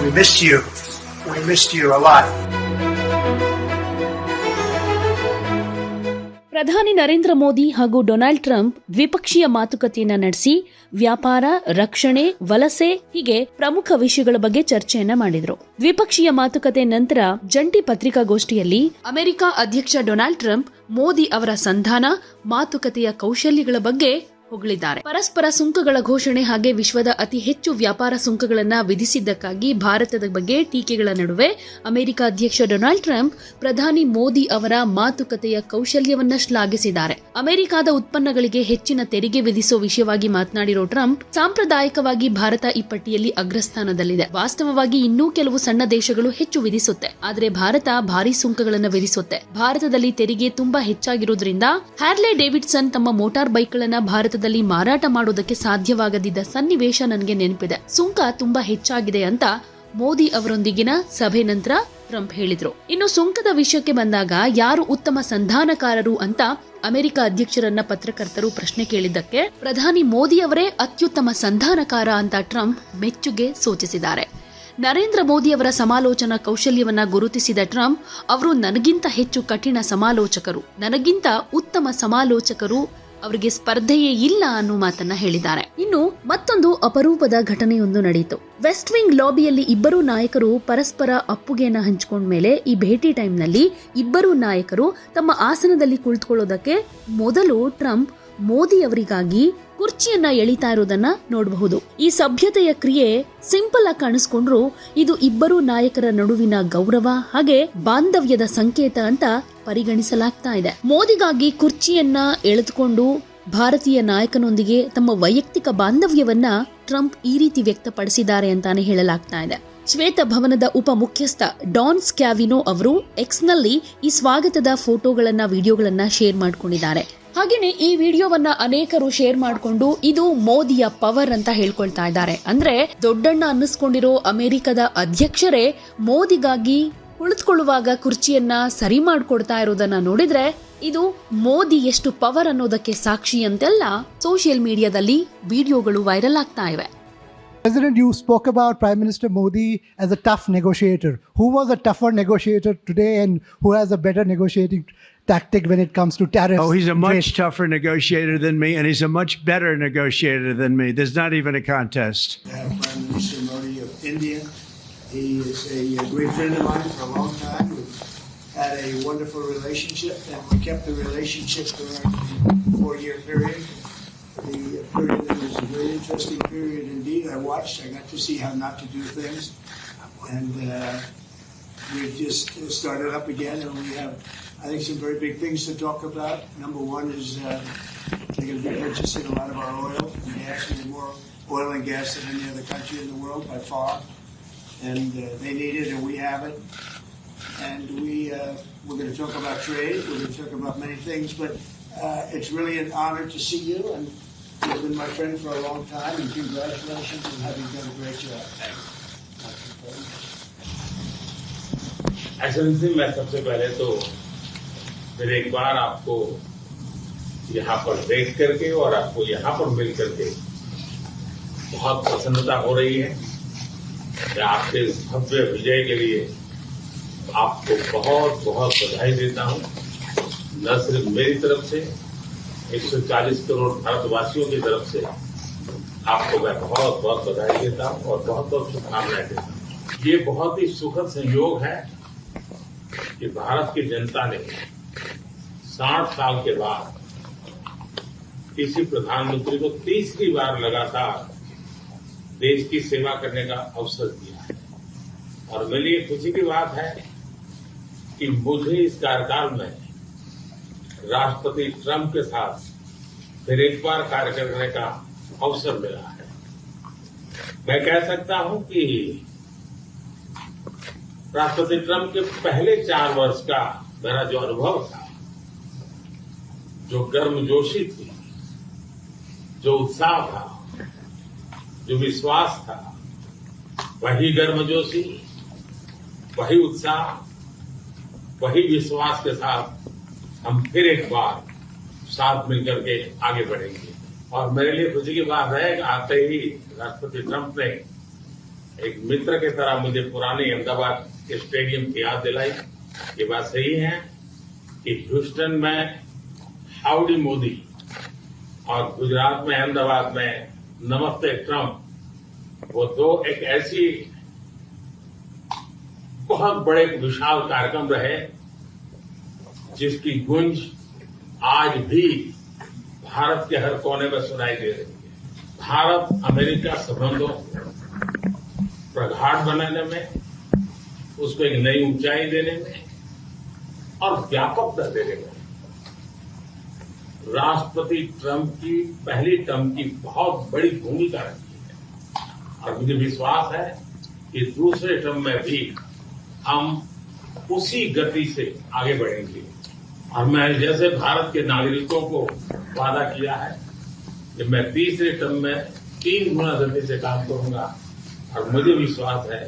We missed you. We missed you a lot. ಪ್ರಧಾನಿ ನರೇಂದ್ರ ಮೋದಿ ಹಾಗೂ Donald Trump ದ್ವಿಪಕ್ಷೀಯ ಮಾತುಕತೆಯನ್ನ ನಡೆಸಿ ವ್ಯಾಪಾರ, ರಕ್ಷಣೆ, ವಲಸೆ ಹೀಗೆ ಪ್ರಮುಖ ವಿಷಯಗಳ ಬಗ್ಗೆ ಚರ್ಚೆಯನ್ನ ಮಾಡಿದ್ರು. ದ್ವಿಪಕ್ಷೀಯ ಮಾತುಕತೆ ನಂತರ ಜಂಟಿ ಪತ್ರಿಕಾಗೋಷ್ಠಿಯಲ್ಲಿ ಅಮೆರಿಕ ಅಧ್ಯಕ್ಷ ಡೊನಾಲ್ಡ್ ಟ್ರಂಪ್ ಮೋದಿ ಅವರ ಸಂಧಾನ, ಮಾತುಕತೆಯ ಕೌಶಲ್ಯಗಳ ಬಗ್ಗೆ ಹೊಗಳಿದ್ದಾರೆ. ಪರಸ್ಪರ ಸುಂಕಗಳ ಘೋಷಣೆ ಹಾಗೆ ವಿಶ್ವದ ಅತಿ ಹೆಚ್ಚು ವ್ಯಾಪಾರ ಸುಂಕಗಳನ್ನ ವಿಧಿಸಿದ್ದಕ್ಕಾಗಿ ಭಾರತದ ಬಗ್ಗೆ ಟೀಕೆಗಳ ನಡುವೆ ಅಮೆರಿಕ ಅಧ್ಯಕ್ಷ ಡೊನಾಲ್ಡ್ ಟ್ರಂಪ್ ಪ್ರಧಾನಿ ಮೋದಿ ಅವರ ಮಾತುಕತೆಯ ಕೌಶಲ್ಯವನ್ನ ಶ್ಲಾಘಿಸಿದ್ದಾರೆ. ಅಮೆರಿಕದ ಉತ್ಪನ್ನಗಳಿಗೆ ಹೆಚ್ಚಿನ ತೆರಿಗೆ ವಿಧಿಸುವ ವಿಷಯವಾಗಿ ಮಾತನಾಡಿರೋ ಟ್ರಂಪ್, ಸಾಂಪ್ರದಾಯಿಕವಾಗಿ ಭಾರತ ಈ ಪಟ್ಟಿಯಲ್ಲಿ ಅಗ್ರಸ್ಥಾನದಲ್ಲಿದೆ. ವಾಸ್ತವವಾಗಿ ಇನ್ನೂ ಕೆಲವು ಸಣ್ಣ ದೇಶಗಳು ಹೆಚ್ಚು ವಿಧಿಸುತ್ತೆ, ಆದರೆ ಭಾರತ ಭಾರಿ ಸುಂಕಗಳನ್ನು ವಿಧಿಸುತ್ತೆ. ಭಾರತದಲ್ಲಿ ತೆರಿಗೆ ತುಂಬಾ ಹೆಚ್ಚಾಗಿರುವುದರಿಂದ ಹ್ಯಾರ್ಲೆ ಡೇವಿಡ್ಸನ್ ತಮ್ಮ ಮೋಟಾರ್ ಬೈಕ್ಗಳನ್ನ ಭಾರತ ಮಾರಾಟ ಮಾಡುವುದಕ್ಕೆ ಸಾಧ್ಯವಾಗದಿದ್ದ ಸನ್ನಿವೇಶ ನನಗೆ ನೆನಪಿದೆ. ಸುಂಕ ತುಂಬಾ ಹೆಚ್ಚಾಗಿದೆ ಅಂತ ಮೋದಿ ಅವರೊಂದಿಗಿನ ಸಭೆ ನಂತರ ಟ್ರಂಪ್ ಹೇಳಿದ್ರು. ಇನ್ನು ಸುಂಕದ ವಿಷಯಕ್ಕೆ ಬಂದಾಗ ಯಾರು ಉತ್ತಮ ಸಂಧಾನಕಾರರು ಅಂತ ಅಮೆರಿಕ ಅಧ್ಯಕ್ಷರನ್ನ ಪತ್ರಕರ್ತರು ಪ್ರಶ್ನೆ ಕೇಳಿದ್ದಕ್ಕೆ ಪ್ರಧಾನಿ ಮೋದಿ ಅವರೇ ಅತ್ಯುತ್ತಮ ಸಂಧಾನಕಾರ ಅಂತ ಟ್ರಂಪ್ ಮೆಚ್ಚುಗೆ ಸೂಚಿಸಿದ್ದಾರೆ. ನರೇಂದ್ರ ಮೋದಿ ಅವರ ಸಮಾಲೋಚನಾ ಕೌಶಲ್ಯವನ್ನ ಗುರುತಿಸಿದ ಟ್ರಂಪ್ ಅವರು ನನಗಿಂತ ಹೆಚ್ಚು ಕಠಿಣ ಸಮಾಲೋಚಕರು, ನನಗಿಂತ ಉತ್ತಮ ಸಮಾಲೋಚಕರು ಅವರಿಗೆ ಸ್ಪರ್ಧೆಯೇ ಇಲ್ಲ ಅನ್ನೋ ಮಾತನ್ನ ಹೇಳಿದ್ದಾರೆ. ಇನ್ನು ಮತ್ತೊಂದು ಅಪರೂಪದ ಘಟನೆಯೊಂದು ನಡೆಯಿತು. ವೆಸ್ಟ್ ವಿಂಗ್ ಲಾಬಿಯಲ್ಲಿ ಇಬ್ಬರು ನಾಯಕರು ಪರಸ್ಪರ ಅಪ್ಪುಗೆಯನ್ನ ಹಂಚಿಕೊಂಡ ಮೇಲೆ ಈ ಭೇಟಿ ಟೈಮ್ನಲ್ಲಿ ಇಬ್ಬರು ನಾಯಕರು ತಮ್ಮ ಆಸನದಲ್ಲಿ ಕುಳಿತುಕೊಳ್ಳೋದಕ್ಕೆ ಮೊದಲು ಟ್ರಂಪ್ ಮೋದಿ ಅವರಿಗಾಗಿ ಕುರ್ಚಿಯನ್ನ ಎಳಿತಾ ಇರೋದನ್ನ ನೋಡಬಹುದು. ಈ ಸಭ್ಯತೆಯ ಕ್ರಿಯೆ ಸಿಂಪಲ್ ಆಗಿ ಕಾಣಿಸ್ಕೊಂಡ್ರು ಇದು ಇಬ್ಬರು ನಾಯಕರ ನಡುವಿನ ಗೌರವ ಹಾಗೆ ಬಾಂಧವ್ಯದ ಸಂಕೇತ ಅಂತ ಪರಿಗಣಿಸಲಾಗ್ತಾ ಇದೆ. ಮೋದಿಗಾಗಿ ಕುರ್ಚಿಯನ್ನ ಎಳೆದುಕೊಂಡು ಭಾರತೀಯ ನಾಯಕನೊಂದಿಗೆ ತಮ್ಮ ವೈಯಕ್ತಿಕ ಬಾಂಧವ್ಯವನ್ನ ಟ್ರಂಪ್ ಈ ರೀತಿ ವ್ಯಕ್ತಪಡಿಸಿದ್ದಾರೆ ಅಂತಾನೆ ಹೇಳಲಾಗ್ತಾ ಇದೆ. ಶ್ವೇತ ಭವನದ ಉಪ ಮುಖ್ಯಸ್ಥ ಡಾನ್ ಸ್ಕ್ಯಾವಿನೋ ಅವರು ಎಕ್ಸ್ನಲ್ಲಿ ಈ ಸ್ವಾಗತದ ಫೋಟೋಗಳನ್ನ, ವಿಡಿಯೋಗಳನ್ನ ಶೇರ್ ಮಾಡ್ಕೊಂಡಿದ್ದಾರೆ. ಹಾಗೇನೆ ಈ ವಿಡಿಯೋವನ್ನ ಅನೇಕರು ಶೇರ್ ಮಾಡಿಕೊಂಡು ಇದು ಮೋದಿಯ ಪವರ್ ಅಂತ ಹೇಳ್ಕೊಳ್ತಾ ಇದ್ದಾರೆ. ಅಂದ್ರೆ ದೊಡ್ಡಣ್ಣ ಅನ್ನಿಸ್ಕೊಂಡಿರೋ ಅಮೆರಿಕದ ಅಧ್ಯಕ್ಷರೇ ಮೋದಿಗಾಗಿ ಕುಳಿತುಕೊಳ್ಳುವಾಗ ಕುರ್ಚಿಯನ್ನ ಸರಿ ಮಾಡ್ಕೊಡ್ತಾ ಇರೋದನ್ನ ನೋಡಿದ್ರೆ ಇದು ಮೋದಿ ಎಷ್ಟು ಪವರ್ ಅನ್ನೋದಕ್ಕೆ ಸಾಕ್ಷಿ ಅಂತೆಲ್ಲ ಸೋಷಿಯಲ್ ಮೀಡಿಯಾದಲ್ಲಿ ವಿಡಿಯೋಗಳು ವೈರಲ್ ಆಗ್ತಾ ಇವೆ. President, you spoke about Prime Minister Modi as a tough negotiator. Who was a tougher negotiator today and who has a better negotiating tactic when it comes to tariffs? Oh, he's a much tougher negotiator than me, and he's a much better negotiator than me. There's not even a contest. Prime Minister Modi of India. He is a great friend of mine for a long time. We've had a wonderful relationship, and we kept the relationship during the 4-year period. The period that was a very interesting period indeed. I watched. I got to see how not to do things, and we've just started up again, and we have, I think, some very big things to talk about. Number one is they're going to be purchasing a lot of our oil. We have more oil and gas than any other country in the world by far, and they need it, and we have it. And we're going to talk about trade. We're going to talk about many things, but it's really an honor to see you, and you've been my friend for a long time, and congratulations on having done a great job. Excellency, मैं सबसे पहले तो फिर एक बार आपको यहाँ पर देख करके और आपको यहाँ पर मिल करके बहुत प्रसन्नता हो रही है। मैं आपके इस भव्य विजय के लिए आपको बहुत बहुत बधाई देता हूँ। न सिर्फ मेरी तरफ से, 140 करोड़ भारतवासियों की तरफ से आपको मैं बहुत बहुत बधाई देता हूँ और बहुत बहुत शुभकामनाएं देता हूँ। ये बहुत ही सुखद संयोग है कि भारत की जनता ने 60 साल के बाद किसी प्रधानमंत्री को तीसरी बार लगातार देश की सेवा करने का अवसर दिया है। और मेरे लिए खुशी की बात है कि मुझे इस कार्यकाल में राष्ट्रपति ट्रंप के साथ फिर एक बार कार्य करने का अवसर मिला है। मैं कह सकता हूं कि राष्ट्रपति ट्रंप के पहले 4 वर्ष का मेरा जो अनुभव था, जो गर्मजोशी थी, जो उत्साह था, जो विश्वास था, वही गर्मजोशी, वही उत्साह, वही विश्वास के साथ हम फिर एक बार साथ मिलकर के आगे बढ़ेंगे। और मेरे लिए खुशी की बात है कि आते ही राष्ट्रपति ट्रंप ने एक मित्र की तरह मुझे पुराने अहमदाबाद के स्टेडियम की याद दिलाई। ये बात सही है कि ह्यूस्टन में हाउडी मोदी और गुजरात में अहमदाबाद में नमस्ते ट्रंप, वो दो एक ऐसी बहुत बड़े विशाल कार्यक्रम रहे जिसकी गूंज आज भी भारत के हर कोने में सुनाई दे रही है। भारत अमेरिका संबंधों प्रगाढ़ बनाने में, उसको एक नई ऊंचाई देने में और व्यापकता देने में राष्ट्रपति ट्रंप की पहली टर्म की बहुत बड़ी भूमिका रही है। और मुझे विश्वास है कि दूसरे टर्म में भी हम उसी गति से आगे बढ़ेंगे। और मैं जैसे भारत के नागरिकों को वादा किया है कि मैं तीसरे टर्म में 3 गुना गति से काम करूंगा। और मुझे विश्वास है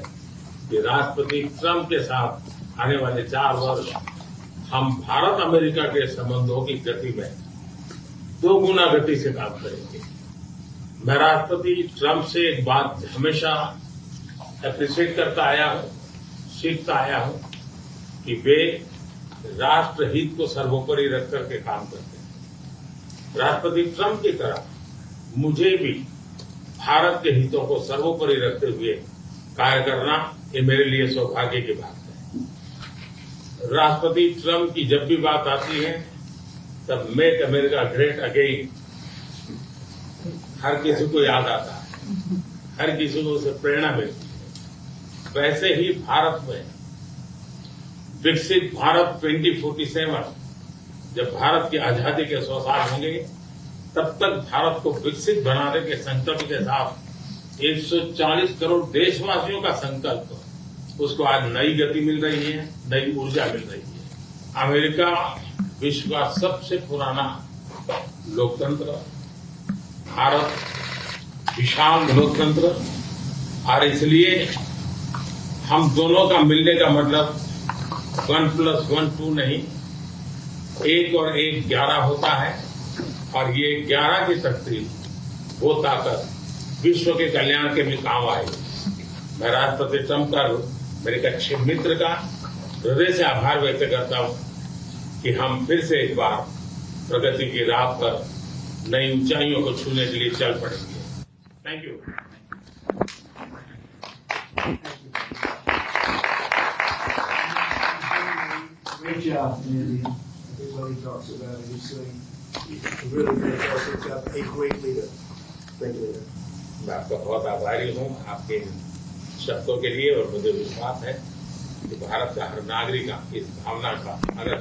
कि राष्ट्रपति ट्रंप के साथ आने वाले 4 वर्ष हम भारत अमेरिका के संबंधों की गति में 2 गुना गति से काम करेंगे। मैं राष्ट्रपति ट्रंप से एक बात हमेशा अप्रिशिएट करता आया हूं, सीखता आया हूं कि वे राष्ट्रहित को सर्वोपरि रख करके काम करते हैं। राष्ट्रपति ट्रंप की तरह मुझे भी भारत के हितों को सर्वोपरि रखते हुए कार्य करना, ये मेरे लिए सौभाग्य की बात है। राष्ट्रपति ट्रंप की जब भी बात आती है तब मेक अमेरिका ग्रेट अगेन हर किसी को याद आता है, हर किसी को उसे प्रेरणा मिलती है। वैसे ही भारत में विकसित भारत 2047, जब भारत की आजादी के 100 साल होंगे, तब तक भारत को विकसित बनाने के संकल्प के साथ 140 करोड़ देशवासियों का संकल्प, उसको आज नई गति मिल रही है, नई ऊर्जा मिल रही है। अमेरिका विश्व का सबसे पुराना लोकतंत्र, भारत विशाल लोकतंत्र, और इसलिए हम दोनों का मिलने का मतलब 1+1 2 नहीं, 1 और 1 11 होता है। और ये 11 की शक्ति, वो ताकत विश्व के कल्याण के भी काम आएगी। मैं राष्ट्रपति ट्रंप का, मेरे एक अच्छे मित्र का हृदय से आभार व्यक्त करता हूं कि हम फिर से एक बार प्रगति की राह पर नई ऊंचाइयों को छूने के लिए चल पड़ेंगे। Thank you. Great job, Andy. Everybody talks about it. He's doing a really fantastic job. A great leader. Great leader. मैं आपका बहुत आभारी हूं आपके शब्दों के लिए, और मुझे विश्वास है कि भारत का हर नागरिक इस भावना का अगर